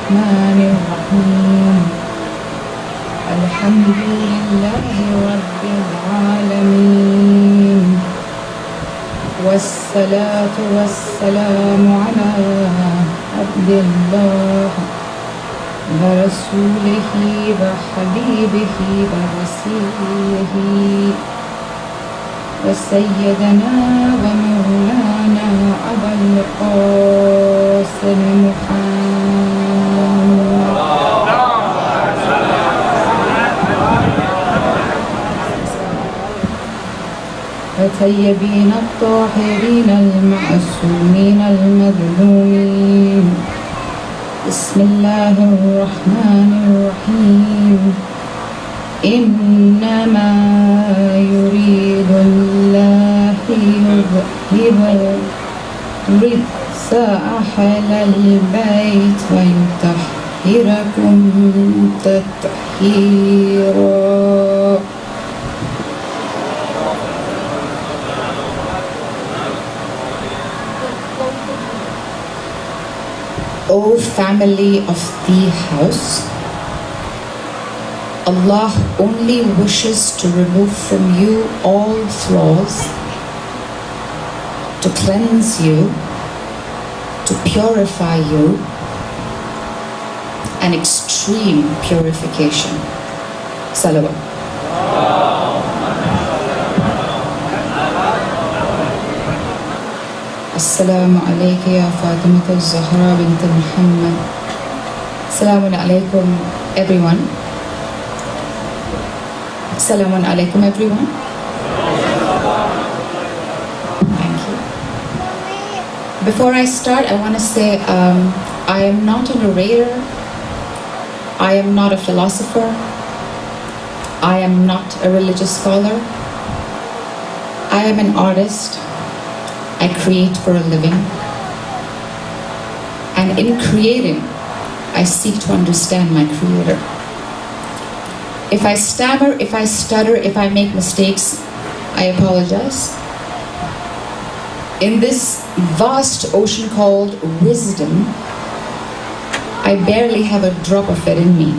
الرحمن الرحيم الحمد لله رب العالمين والصلاة والسلام على عبد الله ورسوله وحبيبه ورسوله وسيدنا ومولانا أبا القاسم محمد الطيبين الطاهرين المعصومين المظلومين بسم الله الرحمن الرحيم إنما يريد الله ليذهب الرجس أهل البيت ويطهركم تطهيرا. O family of the house, Allah only wishes to remove from you all flaws, to cleanse you, to purify you, an extreme purification. Salawat. Assalamu alayka ya Fatimah al-Zahra bint Muhammad. Assalamu alaykum everyone. Assalamu alaikum everyone. Thank you. Before I start, I want to say I am not an orator. I am not a philosopher. I am not a religious scholar. I am an artist. I create for a living. And in creating, I seek to understand my creator. If I stammer, if I stutter, if I make mistakes, I apologize. In this vast ocean called wisdom, I barely have a drop of it in me.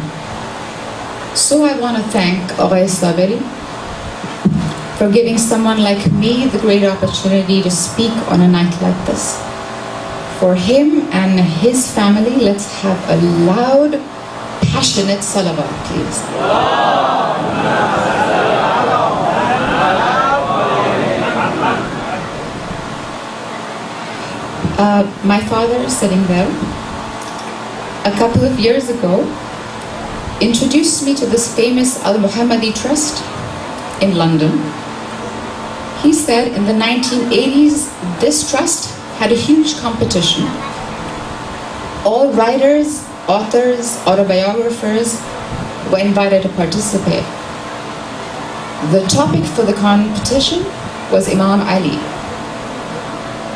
So I want to thank IECSD for giving someone like me the great opportunity to speak on a night like this. For him and his family, let's have a loud, passionate salawat, please. My father is sitting there. A couple of years ago, introduced me to this famous Al-Muhammadi Trust in London. He said in the 1980s, this trust had a huge competition. All writers, authors, autobiographers were invited to participate. The topic for the competition was Imam Ali.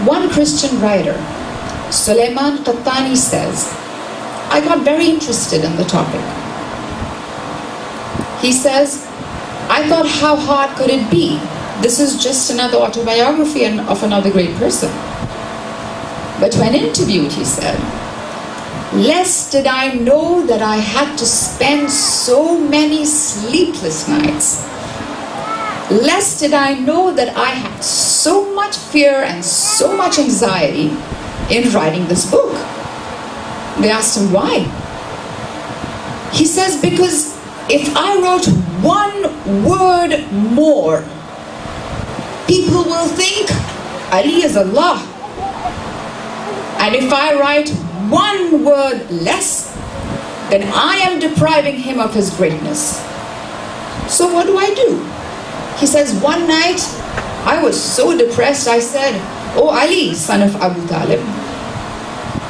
One Christian writer, Suleiman Qattani, says, I got very interested in the topic. He says, I thought, how hard could it be? This is just another autobiography of another great person. But when interviewed, he said, less did I know that I had to spend so many sleepless nights. Less did I know that I had so much fear and so much anxiety in writing this book. They asked him why. He says, because if I wrote one word more, people will think Ali is Allah. And if I write one word less, then I am depriving him of his greatness. So what do I do? He says, one night I was so depressed, I said, Oh Ali, son of Abu Talib,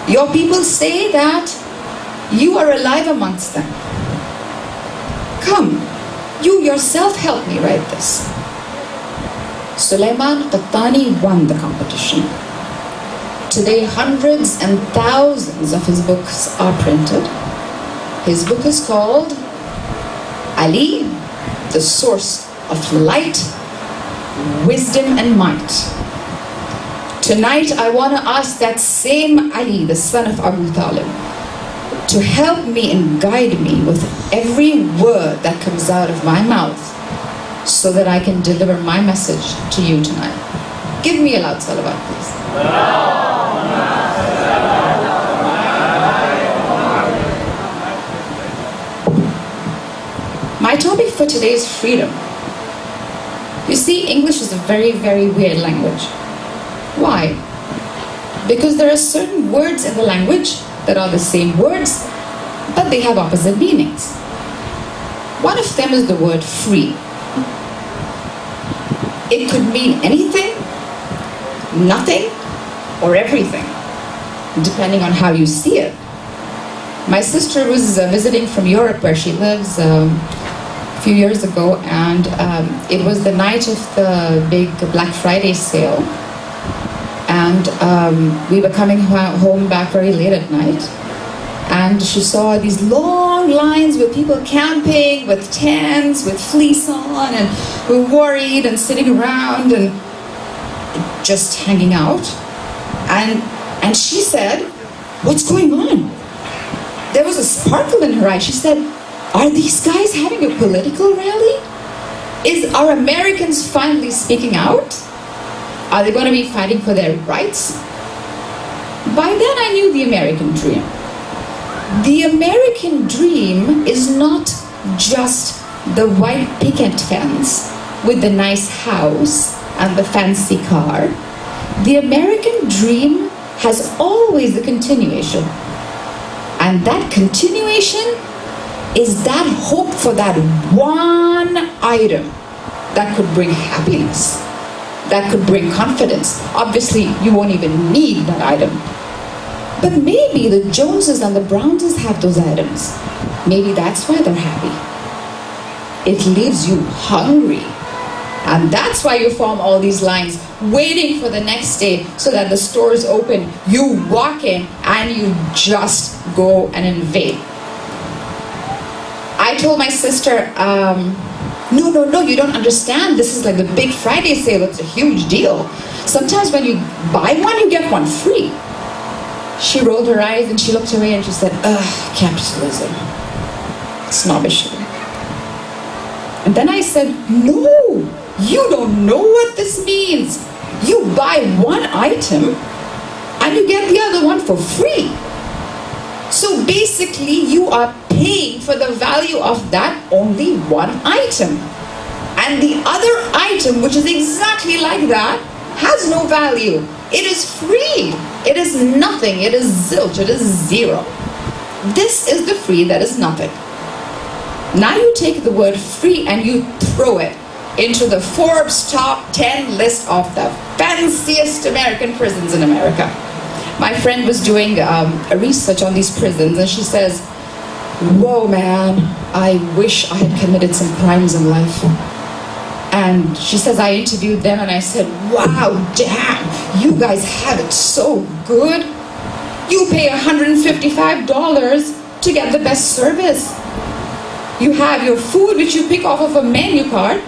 your people say that you are alive amongst them. Come, you yourself help me write this. Suleiman Qattani won the competition. Today, hundreds and thousands of his books are printed. His book is called Ali, the Source of Light, Wisdom and Might. Tonight, I want to ask that same Ali, the son of Abu Talib, to help me and guide me with every word that comes out of my mouth so that I can deliver my message to you tonight. Give me a loud salawat, please. My topic for today is freedom. You see, English is a very, very weird language. Why? Because there are certain words in the language that are the same words, but they have opposite meanings. One of them is the word free. It could mean anything, nothing, or everything, depending on how you see it. My sister was visiting from Europe, where she lives, a few years ago, and it was the night of the big Black Friday sale, and we were coming home back very late at night, and she saw these long lines with people camping, with tents, with fleece on, and were worried and sitting around and just hanging out. And she said, "What's going on?" There was a sparkle in her eye. She said, "Are these guys having a political rally? Are Americans finally speaking out? Are they going to be fighting for their rights?" By then I knew the American dream. The American dream is not just the white picket fence with the nice house and the fancy car. The American dream has always a continuation. And that continuation is that hope for that one item that could bring happiness, that could bring confidence. Obviously, you won't even need that item. But maybe the Joneses and the Brownses have those items. Maybe that's why they're happy. It leaves you hungry. And that's why you form all these lines, waiting for the next day so that the store is open. You walk in and you just go and invade. I told my sister, no, you don't understand. This is like the big Friday sale. It's a huge deal. Sometimes when you buy one, you get one free. She rolled her eyes and she looked away and she said, "Ugh, capitalism. Snobbish." And then I said, "No, you don't know what this means. You buy one item and you get the other one for free. So basically you are paying for the value of that only one item. And the other item, which is exactly like that, has no value. It is free. It is nothing. It is zilch. It is zero. This is the free that is nothing." Now you take the word free and you throw it into the Forbes top 10 list of the fanciest American prisons in America. My friend was doing a research on these prisons and she says, "Whoa, man, I wish I had committed some crimes in life." And she says, I interviewed them and I said, "Wow, damn, you guys have it so good. You pay $155 to get the best service. You have your food, which you pick off of a menu card.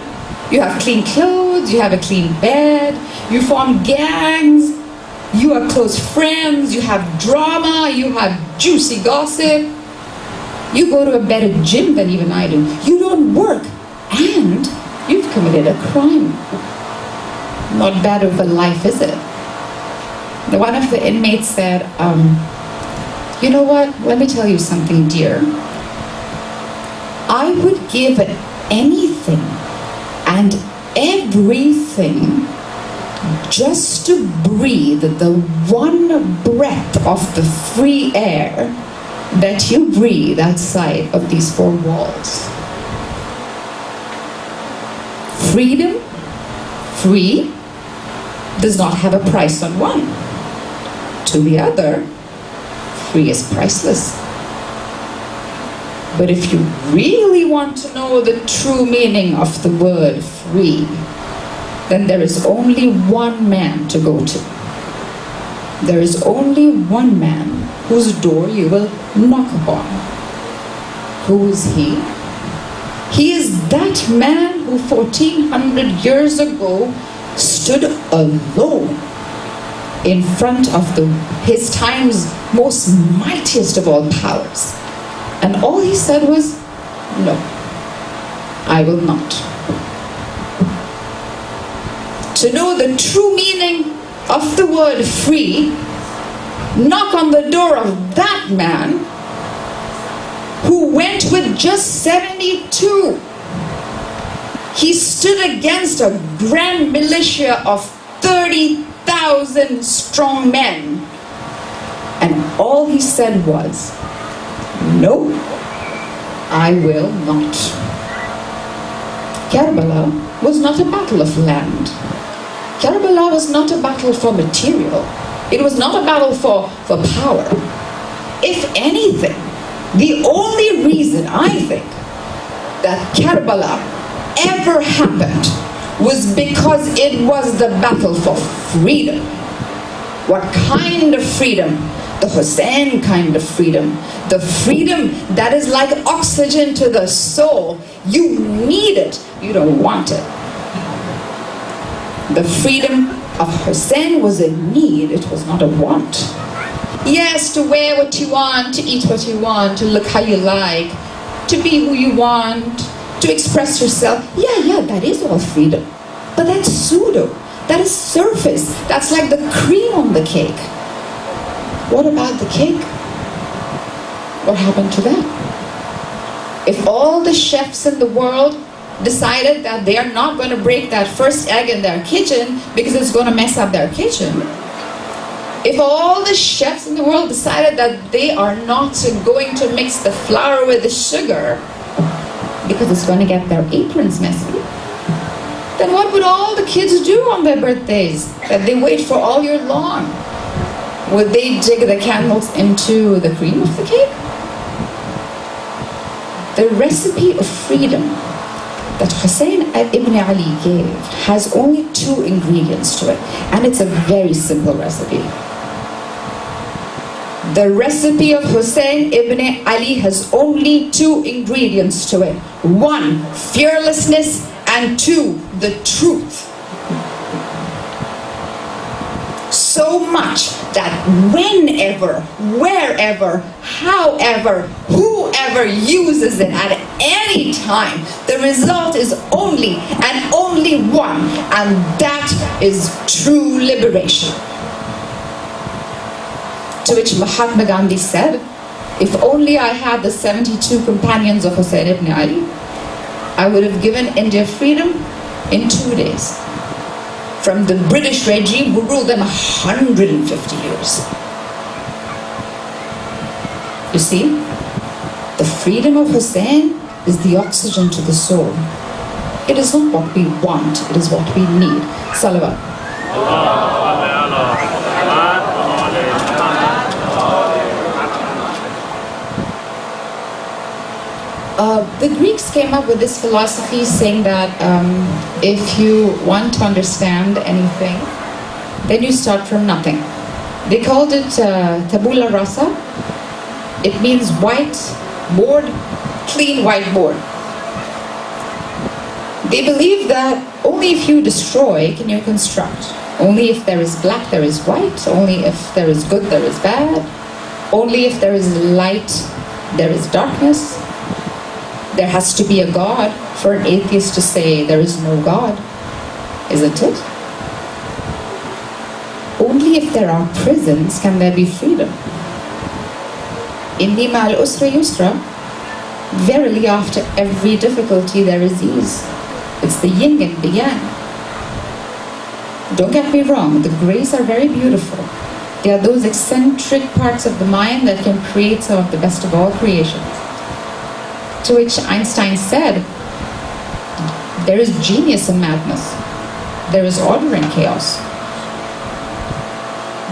You have clean clothes, you have a clean bed, you form gangs, you are close friends, you have drama, you have juicy gossip. You go to a better gym than even I do. You don't work, and you've committed a crime. Not bad of a life, is it?" One of the inmates said, "You know what? Let me tell you something, dear. I would give anything and everything just to breathe the one breath of the free air that you breathe outside of these four walls." Freedom, free, does not have a price on one. To the other, free is priceless. But if you really want to know the true meaning of the word free, then there is only one man to go to. There is only one man whose door you will knock upon. Who is he? He is that man who 1400 years ago stood alone in front of his time's most mightiest of all powers. And all he said was, no, I will not. To know the true meaning of the word free, knock on the door of that man who went with just 72. He stood against a grand militia of 30,000 strong men. And all he said was, no, I will not. Karbala was not a battle of land. Karbala was not a battle for material. It was not a battle for power. If anything, the only reason I think that Karbala ever happened was because it was the battle for freedom. What kind of freedom? The Hussein kind of freedom. The freedom that is like oxygen to the soul. You need it, you don't want it. The freedom of Hussein was a need, it was not a want. Yes, to wear what you want, to eat what you want, to look how you like, to be who you want, to express yourself. Yeah, that is all freedom. But that's pseudo. That is surface. That's like the cream on the cake. What about the cake? What happened to that? If all the chefs in the world decided that they are not going to break that first egg in their kitchen because it's going to mess up their kitchen, if all the chefs in the world decided that they are not going to mix the flour with the sugar because it's going to get their aprons messy, then what would all the kids do on their birthdays that they wait for all year long? Would they dig the candles into the cream of the cake? The recipe of freedom that Hussein ibn Ali gave has only 2 ingredients to it, and it's a very simple recipe. The recipe of Hussein ibn Ali has only 2 ingredients to it. 1, fearlessness, and 2, the truth. So much that whenever, wherever, however, whoever uses it at any time, the result is only and only one, and that is true liberation. To which Mahatma Gandhi said, if only I had the 72 companions of Hussein ibn Ali, I would have given India freedom in 2 days. From the British regime who ruled them 150 years. You see, the freedom of Hussein is the oxygen to the soul. It is not what we want, it is what we need. Salawat. The Greeks came up with this philosophy saying that if you want to understand anything, then you start from nothing. They called it tabula rasa. It means white board, clean white board. They believe that only if you destroy can you construct. Only if there is black there is white. Only if there is good there is bad. Only if there is light there is darkness. There has to be a God for an atheist to say there is no God, isn't it? Only if there are prisons can there be freedom. Inni ma'al usra yusra. Verily, after every difficulty there is ease. It's the yin and the yang. Don't get me wrong, the grays are very beautiful. They are those eccentric parts of the mind that can create some of the best of all creations. To which Einstein said, there is genius in madness. There is order in chaos.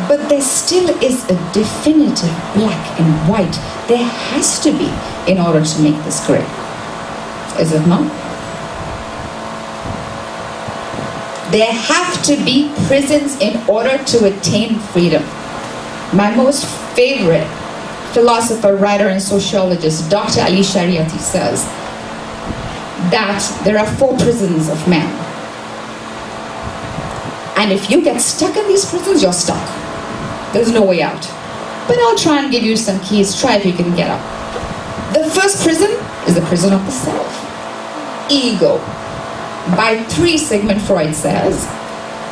But there still is a definitive black and white. There has to be in order to make this gray. Is it not? There have to be prisons in order to attain freedom. My most favorite philosopher, writer, and sociologist, Dr. Ali Shariati, says that there are 4 prisons of man. And if you get stuck in these prisons, you're stuck. There's no way out. But I'll try and give you some keys. Try if you can get up. The first prison is the prison of the self. Ego. By 3, Sigmund Freud says,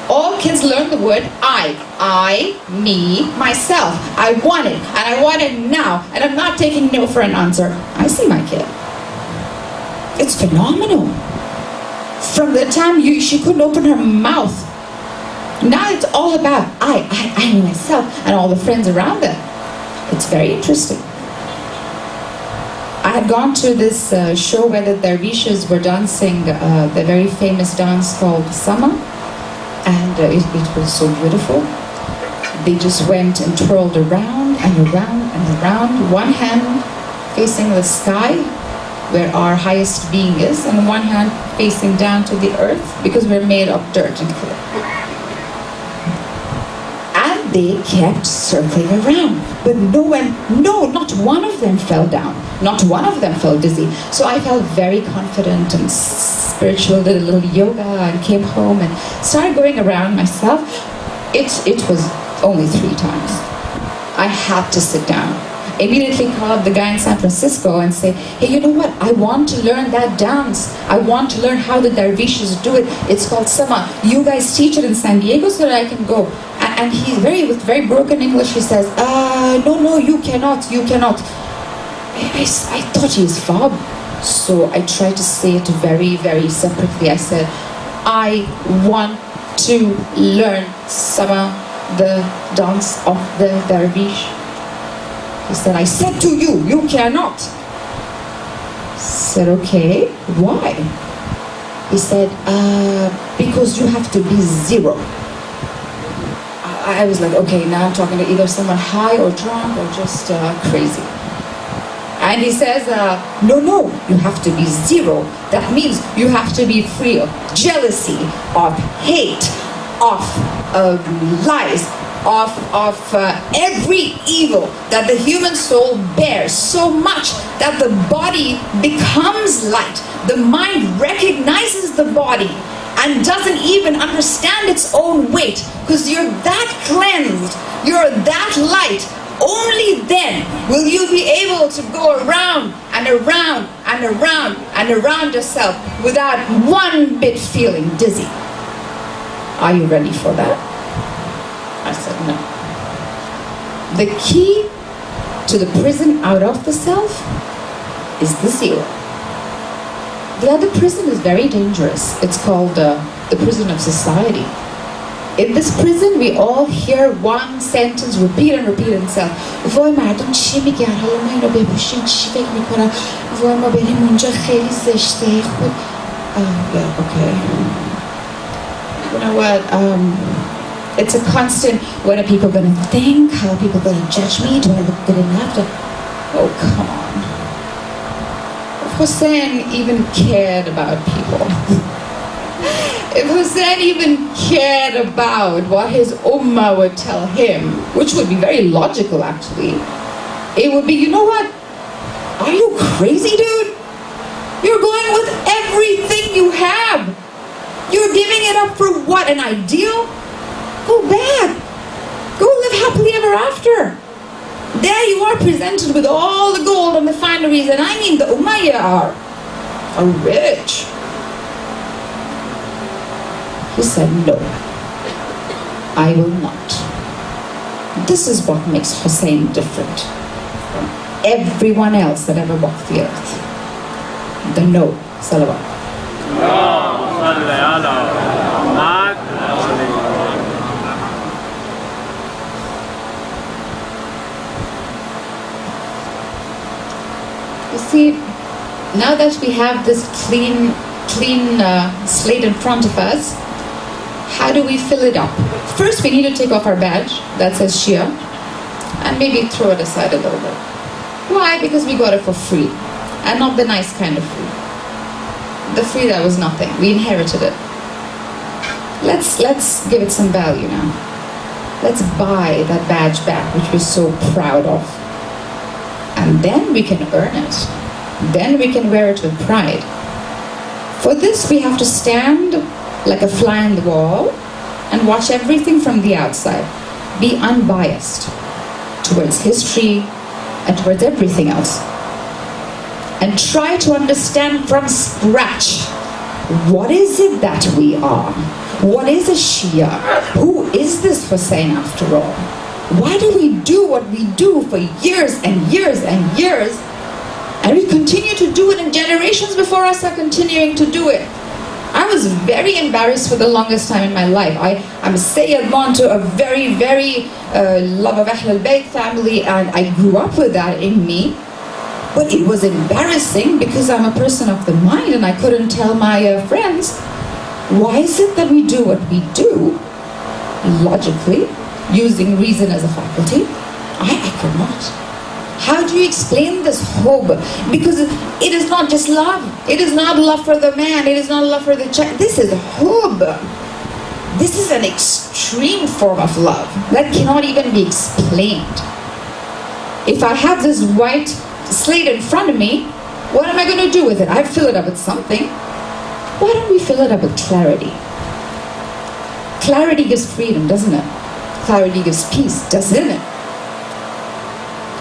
all kids learn the word I, me, myself. I want it, and I want it now, and I'm not taking no for an answer. I see my kid. It's phenomenal. From the time she couldn't open her mouth, now it's all about I, myself, and all the friends around her. It's very interesting. I had gone to this show where the dervishes were dancing the very famous dance called Sama, and it was so beautiful. They just went and twirled around and around and around, one hand facing the sky, where our highest being is, and one hand facing down to the earth, because we're made of dirt and clay. And they kept circling around, but not one of them fell down. Not one of them felt dizzy. So I felt very confident and spiritual, did a little yoga and came home and started going around myself. It was only 3 times. I had to sit down. Immediately called the guy in San Francisco and say, hey, you know what? I want to learn that dance. I want to learn how the dervishes do it. It's called Sama. You guys teach it in San Diego so that I can go. And he's with very broken English, he says, no, you cannot. I thought he's fob. So I tried to say it very, very separately. I said, I want to learn Sama, the dance of the dervish. He said, I said to you, you cannot. I said, okay, why? He said, because you have to be 0. I was like, okay, now I'm talking to either someone high or drunk or just crazy. And he says, no, you have to be 0. That means you have to be free of jealousy, of hate, of lies, of every evil that the human soul bears, so much that the body becomes light. The mind recognizes the body and doesn't even understand its own weight, because you're that cleansed, you're that light. Only then will you be able to go around and around and around and around yourself without one bit feeling dizzy. Are you ready for that? I said no. The key to the prison out of the self is the 0. The other prison is very dangerous. It's called the prison of society. In this prison, we all hear one sentence repeat and repeat itself. وای مردم چی میگن؟ حالا ما اینو بپوشیم چی فکر میکنن؟ وای ما بریم اونجا خیلی زشته خود. Yeah, okay. You know what? It's a constant. What are people going to think? How are people going to judge me? Do I look good enough? Oh, come on. If Hussein even cared about people. If Hussein even cared about what his ummah would tell him, which would be very logical actually, it would be, you know what? Are you crazy, dude? You're going with everything you have. You're giving it up for what? An ideal? Go back. Go live happily ever after. There you are presented with all the gold and the fineries, and I mean the Umayyah are rich. He said, no, I will not. This is what makes Hussein different from everyone else that ever walked the earth. The no. Salawat. You see, now that we have this clean slate in front of us, how do we fill it up? First, we need to take off our badge that says Shia and maybe throw it aside a little bit. Why? Because we got it for free, and not the nice kind of free. The free that was nothing. We inherited it. Let's give it some value now. Let's buy that badge back, which we're so proud of. And then we can earn it. Then we can wear it with pride. For this, we have to stand like a fly on the wall and watch everything from the outside. Be unbiased towards history and towards everything else. And try to understand from scratch, what is it that we are? What is a Shia? Who is this Hussein after all? Why do we do what we do for years and years and years? And we continue to do it, and generations before us are continuing to do it. I was very embarrassed for the longest time in my life. I'm Sayyid born to a very, very love of Ahl al-Bayt family, and I grew up with that in me. But it was embarrassing because I'm a person of the mind, and I couldn't tell my friends, why is it that we do what we do logically, using reason as a faculty? I could not. How do you explain this hub? Because it is not just love. It is not love for the man. It is not love for the child. This is hub. This is an extreme form of love that cannot even be explained. If I have this white slate in front of me, what am I going to do with it? I fill it up with something. Why don't we fill it up with clarity? Clarity gives freedom, doesn't it? Clarity gives peace, doesn't it?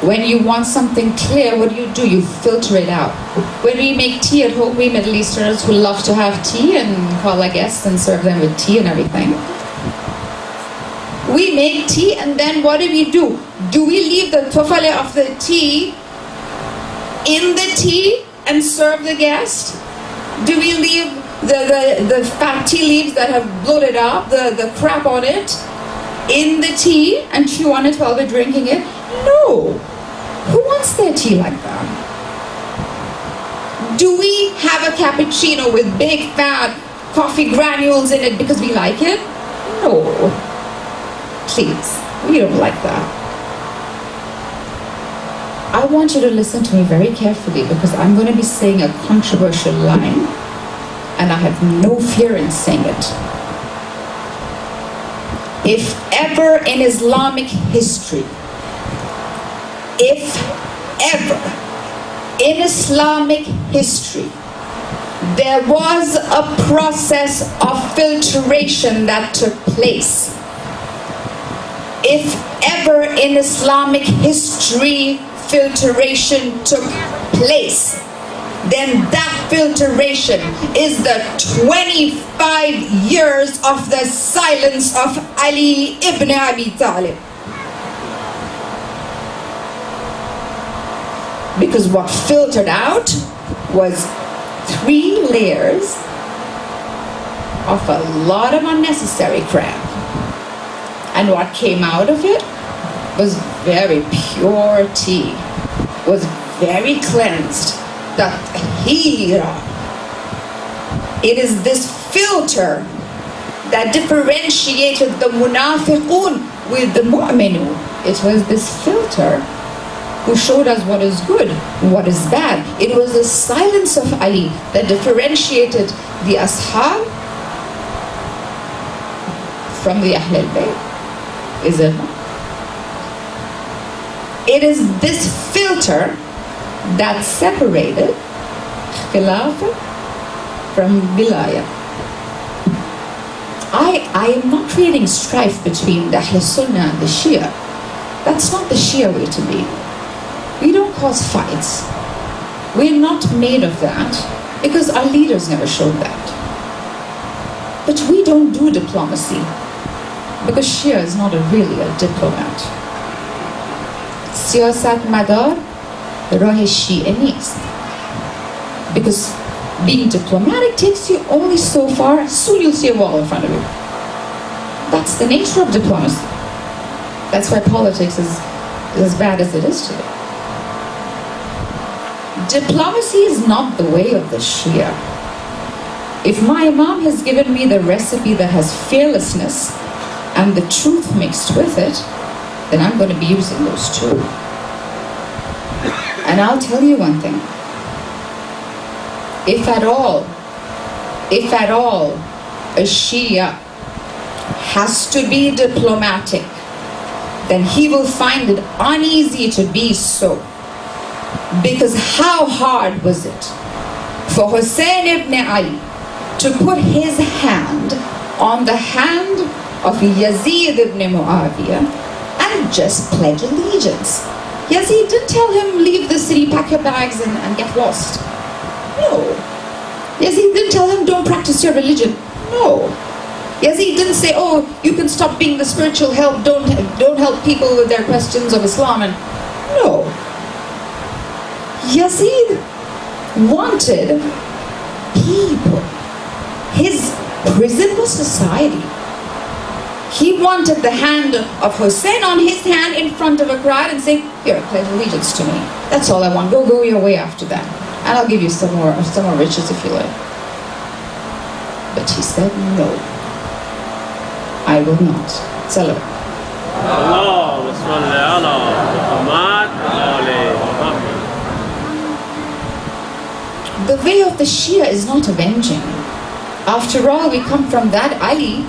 When you want something clear, what do? You filter it out. When we make tea at home, we Middle Easterners who love to have tea and call our guests and serve them with tea and everything. We make tea, and then what do? Do we leave the tufale of the tea in the tea and serve the guest? Do we leave the fat tea leaves that have bloated up, the crap on it, in the tea and chew on it while we're drinking it? No. Who wants their tea like that? Do we have a cappuccino with big fat coffee granules in it because we like it? No. Please, we don't like that. I want you to listen to me very carefully, because I'm going to be saying a controversial line, and I have no fear in saying it. If ever in Islamic history, if ever in Islamic history there was a process of filtration that took place, if ever in Islamic history filtration took place, then that filtration is the 25 years of the silence of Ali ibn Abi Talib. Because what filtered out was 3 layers of a lot of unnecessary crap. And what came out of it was very pure tea, was very cleansed. The tahira. It is this filter that differentiated the munafiqun with the mu'minun. It was this filter who showed us what is good, what is bad. It was the silence of Ali that differentiated the ashab from the Ahl al-Bayt. Is it not? It is this filter that separated Khilafah from Wilayah. I am not creating strife between the Ahl Sunnah and the Shia. That's not the Shia way to be. We don't cause fights. We're not made of that because our leaders never showed that. But we don't do diplomacy because Shia is not really a diplomat. Siyasat madar rah Shia neist. Because being diplomatic takes you only so far, soon you'll see a wall in front of you. That's the nature of diplomacy. That's why politics is as bad as it is today. Diplomacy is not the way of the Shia. If my Imam has given me the recipe that has fearlessness and the truth mixed with it, then I'm going to be using those too. And I'll tell you one thing. If at all, a Shia has to be diplomatic, then he will find it uneasy to be so. Because how hard was it for Hussein ibn Ali to put his hand on the hand of Yazid ibn Muawiyah and just pledge allegiance. Yazid didn't tell him, leave the city, pack your bags and get lost. No. Yazid didn't tell him, don't practice your religion. No. Yazid didn't say, oh, you can stop being the spiritual help, don't help people with their questions of Islam. And no. Yazid wanted people. His prison was society. He wanted the hand of Hussein on his hand in front of a crowd and say, here, pledge allegiance to me. That's all I want. Go your way after that. And I'll give you some more riches if you like. But he said, no, I will not. Celebrate. The way of the Shia is not avenging. After all, we come from that Ali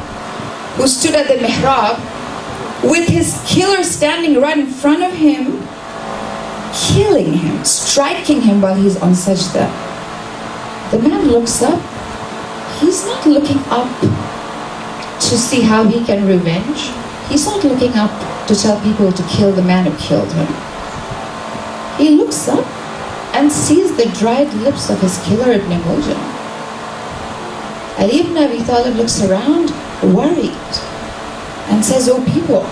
who stood at the mihrab with his killer standing right in front of him, killing him, striking him while he's on sajda. The man looks up. He's not looking up to see how he can revenge. He's not looking up to tell people to kill the man who killed him. He looks up and sees the dried lips of his killer Ibn Muljam. Ali ibn Abi Talib looks around, worried, and says, oh people,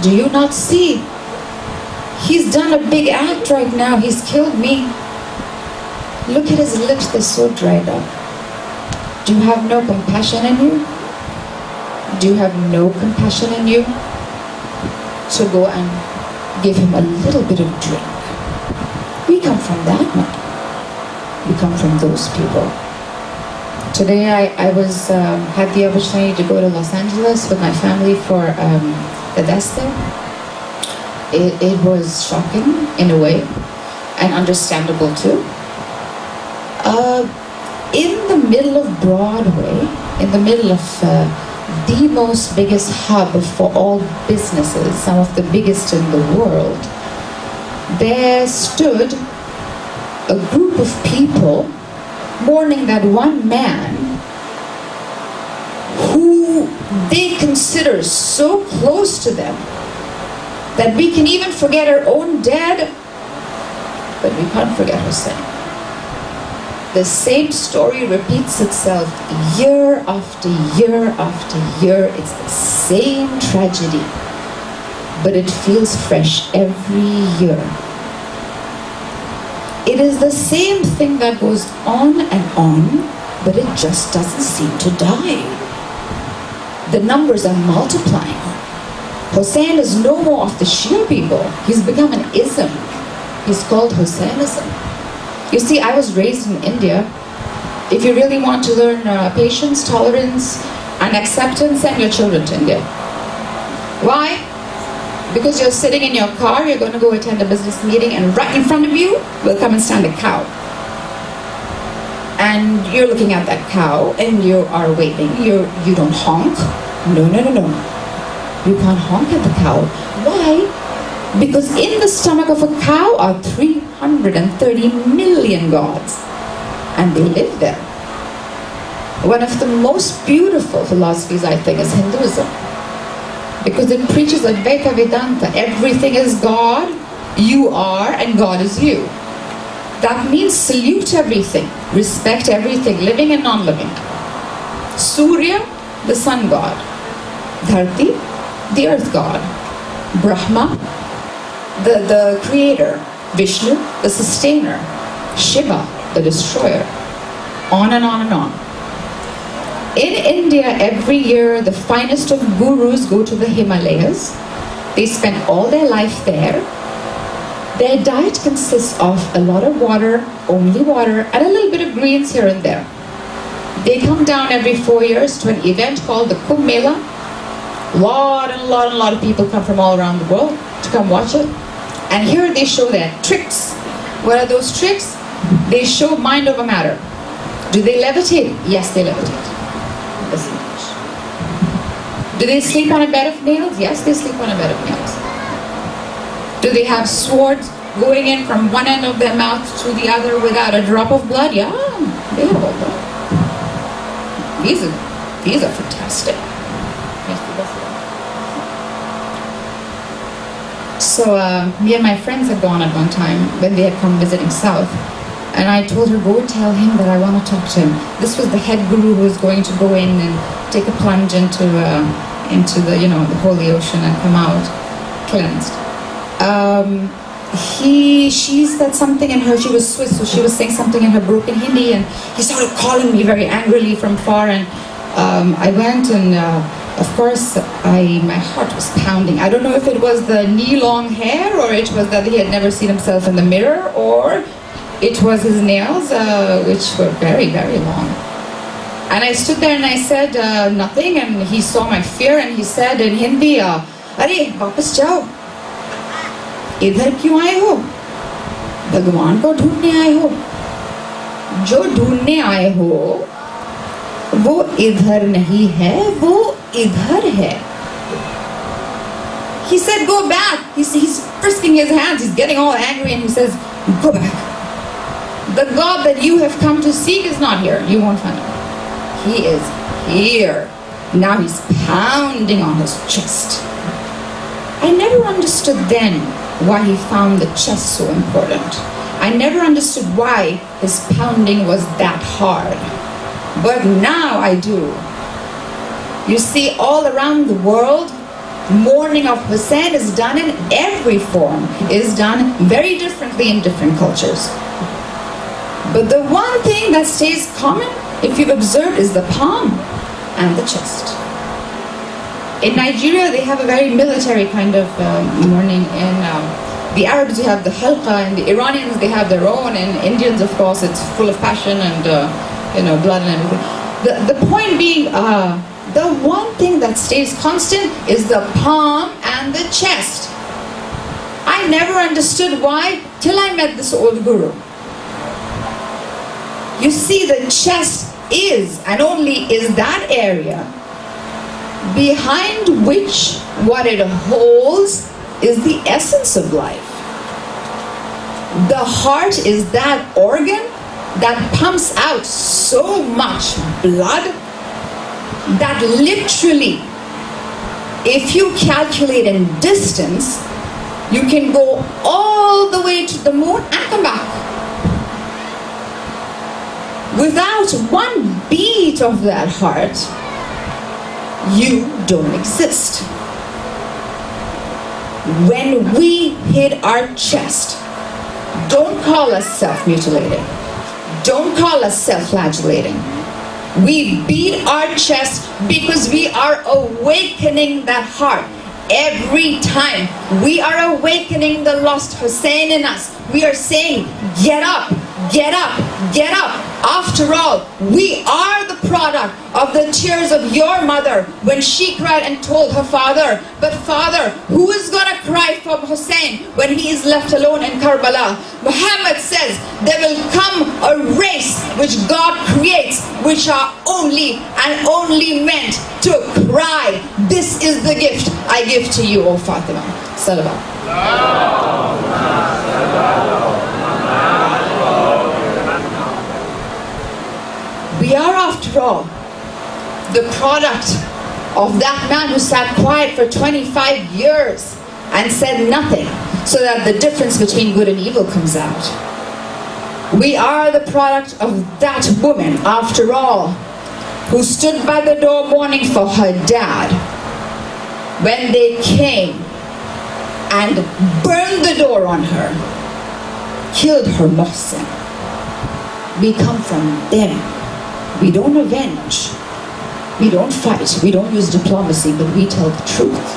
do you not see? He's done a big act right now. He's killed me. Look at his lips, they're so dried up. Do you have no compassion in you? Do you have no compassion in you to go and give him a little bit of drink? We come from that man. We come from those people. Today I was had the opportunity to go to Los Angeles with my family for the Desta. It was shocking in a way, and understandable too. In the middle of Broadway, in the middle of the most biggest hub for all businesses, some of the biggest in the world, there stood a group of people mourning that one man who they consider so close to them that we can even forget our own dead, but we can't forget Hussein. The same story repeats itself year after year after year. It's the same tragedy, but it feels fresh every year. It is the same thing that goes on and on, but it just doesn't seem to die. The numbers are multiplying. Hussein is no more of the Shia people. He's become an ism. He's called Husseinism. You see, I was raised in India. If you really want to learn patience, tolerance, and acceptance, send your children to India. Why? Because you're sitting in your car, you're going to go attend a business meeting, and right in front of you will come and stand a cow. And you're looking at that cow, and you are waiting. You don't honk. No. You can't honk at the cow. Why? Because in the stomach of a cow are 330 million gods, and they live there. One of the most beautiful philosophies, I think, is Hinduism, because it preaches Advaita Vedanta. Everything is God, you are, and God is you. That means salute everything, respect everything, living and non-living. Surya, the sun god. Dharti, the earth god. Brahma, the creator. Vishnu, the sustainer. Shiva, the destroyer. On and on and on. In India, every year, the finest of gurus go to the Himalayas. They spend all their life there. Their diet consists of a lot of water, only water, and a little bit of greens here and there. They come down every 4 years to an event called the Kumbh Mela. A lot of people come from all around the world to come watch it. And here they show their tricks. What are those tricks? They show mind over matter. Do they levitate? Yes, they levitate. Listen. Do they sleep on a bed of nails? Yes, they sleep on a bed of nails. Do they have swords going in from one end of their mouth to the other without a drop of blood? Yeah, they have all that. These are fantastic. So me and my friends had gone at one time when they had come visiting South. And I told her, go tell him that I want to talk to him. This was the head guru who was going to go in and take a plunge into the, you know, the holy ocean and come out cleansed. She said something in her, she was Swiss, so she was saying something in her broken Hindi, and he started calling me very angrily from far, and I went, and of course my heart was pounding. I don't know if it was the knee-long hair, or it was that he had never seen himself in the mirror, or it was his nails, which were very, very long. And I stood there and I said nothing, and he saw my fear, and he said in Hindi, "Arey, वापस जाओ, इधर क्यों आए हो? भगवान को ढूंढने आए हो? जो ढूंढने आए हो, वो इधर नहीं है, वो इधर है." He said, "Go back." He's frisking his hands. He's getting all angry, and he says, "Go back. The God that you have come to seek is not here. You won't find him. He is here." Now he's pounding on his chest. I never understood then why he found the chest so important. I never understood why his pounding was that hard. But now I do. You see, all around the world, mourning of Hussein is done in every form, is done very differently in different cultures. But the one thing that stays common, if you've observed, is the palm and the chest. In Nigeria, they have a very military kind of mourning. In the Arabs, you have the halqa, and the Iranians, they have their own, and Indians, of course, it's full of passion and blood and everything. The point being, the one thing that stays constant is the palm and the chest. I never understood why till I met this old guru. You see, the chest is and only is that area behind which what it holds is the essence of life. The heart is that organ that pumps out so much blood that literally, if you calculate in distance, you can go all the way to the moon and come back. Without one beat of that heart, you don't exist. When we hit our chest, don't call us self-mutilating. Don't call us self-flagellating. We beat our chest because we are awakening that heart. Every time we are awakening the lost Hussein in us, we are saying, get up, get up, get up. After all, we are the product of the tears of your mother when she cried and told her father, but father, who is going to cry for Hussein when he is left alone in Karbala? Muhammad says there will come a race which God creates, which are only and only meant to cry. This is the gift I give to you, O Fatima. Salawat. We are, after all, the product of that man who sat quiet for 25 years and said nothing, so that the difference between good and evil comes out. We are the product of that woman, after all, who stood by the door mourning for her dad when they came and burned the door on her, killed her Mohsen. We come from them. We don't avenge, we don't fight, we don't use diplomacy, but we tell the truth.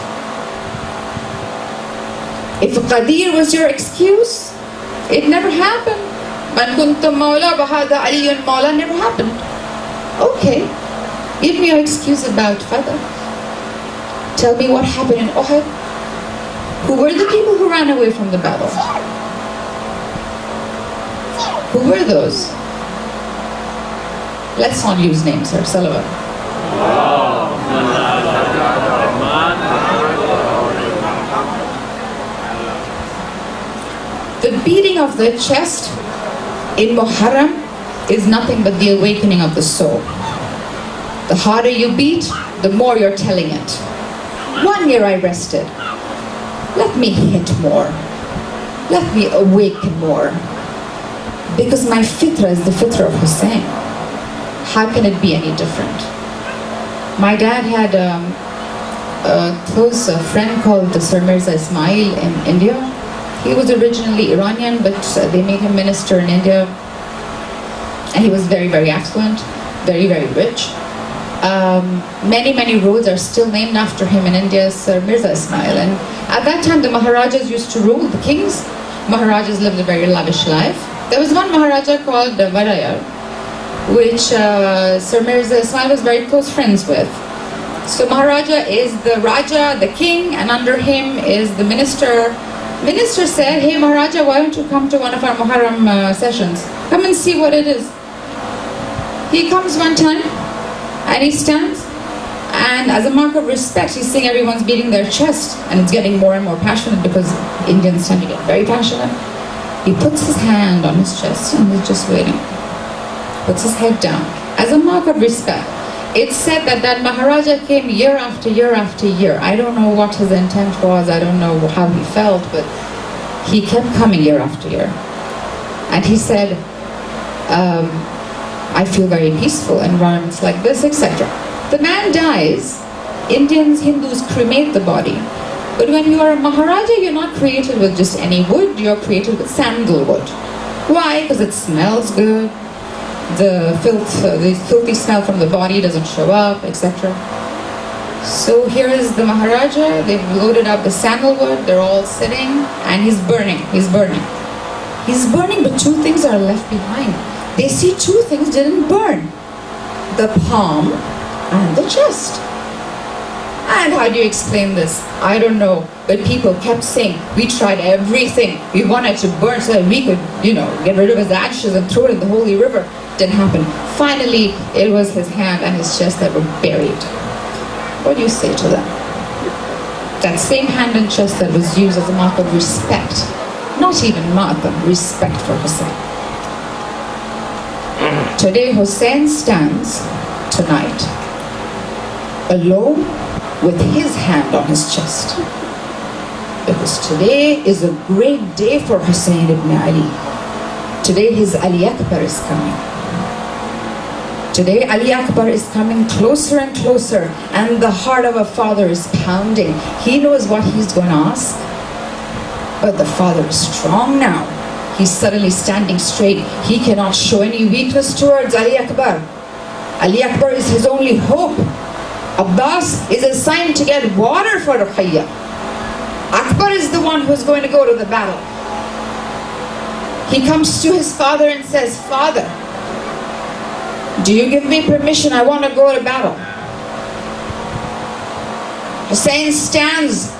If Qadir was your excuse, it never happened. Man kuntum mawla bahada aliyun mawla never happened. Okay, give me your excuse about Fatah. Tell me what happened in Uhud. Who were the people who ran away from the battle? Who were those? Let's not use names here. Salawat. The beating of the chest in Muharram is nothing but the awakening of the soul. The harder you beat, the more you're telling it. 1 year I rested. let me hit more. Let me awaken more. Because my fitra is the fitra of Hussein. How can it be any different? My dad had a close friend called Sir Mirza Ismail in India. He was originally Iranian, but they made him minister in India. And he was very, very affluent, very, very rich. Many roads are still named after him in India, Sir Mirza Ismail. And at that time, the Maharajas used to rule, the kings. Maharajas lived a very lavish life. There was one Maharaja called Varayar, which Sir Mirza Ismail was very close friends with. So Maharaja is the Raja, the king, and under him is the minister. Minister said, hey Maharaja, why don't you come to one of our Muharram sessions? Come and see what it is. He comes one time, and he stands, and as a mark of respect, he's seeing everyone's beating their chest, and it's getting more and more passionate because Indians tend to get very passionate. He puts his hand on his chest, and he's just waiting. Puts his head down, as a mark of respect. It's said that that Maharaja came year after year after year. I don't know what his intent was, I don't know how he felt, but he kept coming year after year. And he said, I feel very peaceful in environments like this, etc. The man dies. Indians, Hindus cremate the body. But when you are a Maharaja, you're not created with just any wood, you're created with sandalwood. Why? Because it smells good. The filthy smell from the body doesn't show up, etc. So here is the Maharaja, they've loaded up the sandalwood, they're all sitting, and he's burning. He's burning, but two things are left behind. They see two things didn't burn: the palm and the chest. And how do you explain this? I don't know, but people kept saying, we tried everything. We wanted to burn so that we could, get rid of his ashes and throw it in the holy river. Didn't happen. Finally, it was his hand and his chest that were buried. What do you say to that? That same hand and chest that was used as a mark of respect, not even mark, but respect for Hussein. Today, Hussein stands tonight alone with his hand on his chest. Because today is a great day for Hussein ibn Ali. Today his Ali Akbar is coming. Today Ali Akbar is coming closer and closer, and the heart of a father is pounding. He knows what he's going to ask. But the father is strong now. He's suddenly standing straight. He cannot show any weakness towards Ali Akbar. Ali Akbar is his only hope. Abbas is assigned to get water for Ruqayya. Akbar is the one who's going to go to the battle. He comes to his father and says, Father, do you give me permission? I want to go to battle. Hussein stands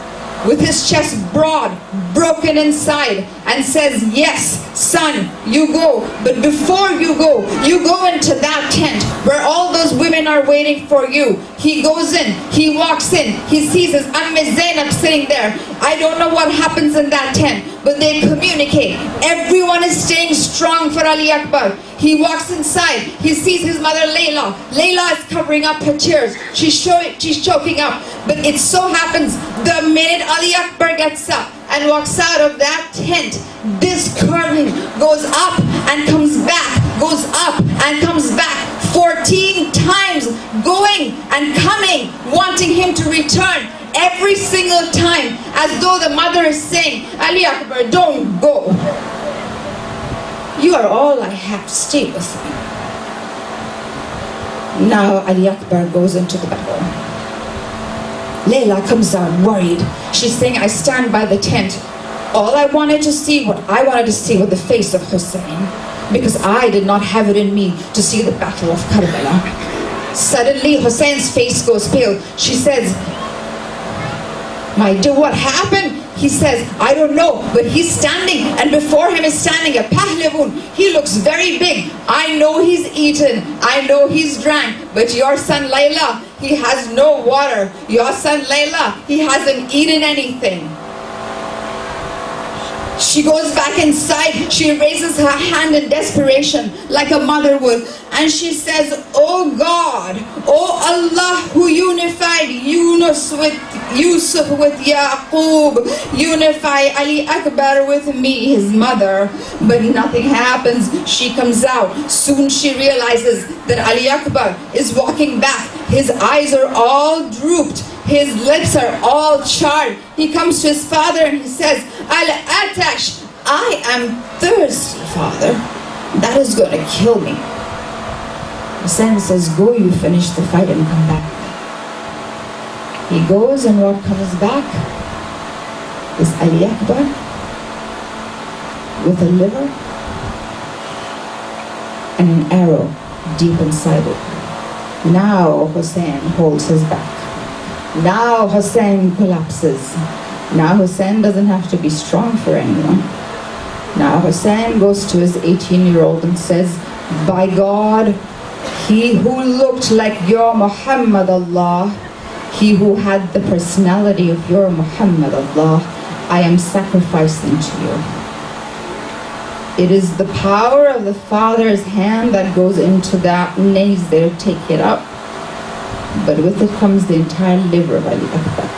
with his chest broad, broken inside, and says, yes, son, you go. But before you go into that tent where all those women are waiting for you. He goes in, he walks in, he sees his Zainab sitting there. I don't know what happens in that tent, but they communicate. Everyone is staying strong for Ali Akbar. He walks inside, he sees his mother Layla. Layla is covering up her tears. She's choking up. But it so happens, the minute Ali Akbar gets up and walks out of that tent, this curtain goes up and comes back, goes up and comes back 14 times, going and coming, wanting him to return. Every single time, as though the mother is saying, Ali Akbar, don't go. You are all I have. Stay with me. Now Ali Akbar goes into the battle. Layla comes down worried. She's saying, I stand by the tent. All I wanted to see, what I wanted to see was the face of Hussein, because I did not have it in me to see the battle of Karbala. Suddenly Hussein's face goes pale. She says, my dear, what happened? He says, I don't know, but he's standing, and before him is standing a Pahlevun. He looks very big. I know he's eaten, I know he's drank, but your son Layla, he has no water. Your son Layla, he hasn't eaten anything. She goes back inside, she raises her hand in desperation like a mother would, and she says, oh God, oh Allah who unified Yunus with Yusuf with Yaqub, unify Ali Akbar with me, his mother. But nothing happens. She comes out. Soon she realizes that Ali Akbar is walking back. His eyes are all drooped. His lips are all charred. He comes to his father and he says, Al-Atash, I am thirsty, father. That is going to kill me. Hussein says, go, you finish the fight and come back. He goes, and what comes back is Ali Akbar with a liver and an arrow deep inside it. Now Hussein holds his back. Now Hussein collapses. Now Hussein doesn't have to be strong for anyone. Now Hussein goes to his 18-year-old and says, by God, he who looked like your Muhammad Allah, he who had the personality of your Muhammad Allah, I am sacrificing to you. It is the power of the Father's hand that goes into that knees there, take it up. But with it comes the entire liver of Ali Akbar.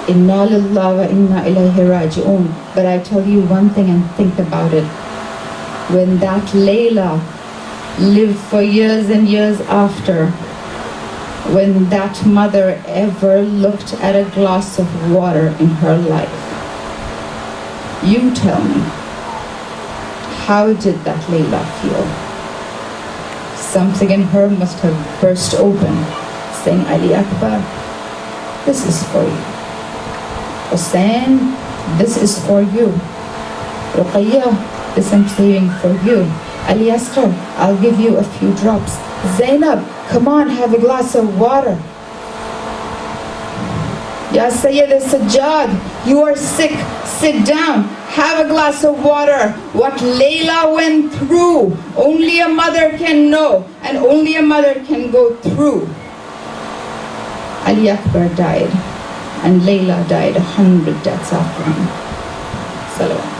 Inna lillahi wa inna ilayhi raji'un. But I tell you one thing and think about it. When that Layla lived for years and years after, when that mother ever looked at a glass of water in her life, you tell me, how did that Layla feel? Something in her must have burst open, saying, Ali Akbar, this is for you. Hussein, this is for you. Ruqayya, this I'm saving for you. Ali Asghar, I'll give you a few drops. Zainab, come on, have a glass of water. Ya Sayyid Sajjad, you are sick, sit down, have a glass of water. What Layla went through, only a mother can know, and only a mother can go through. Ali Akbar died, and Layla died 100 deaths after him. Salawat.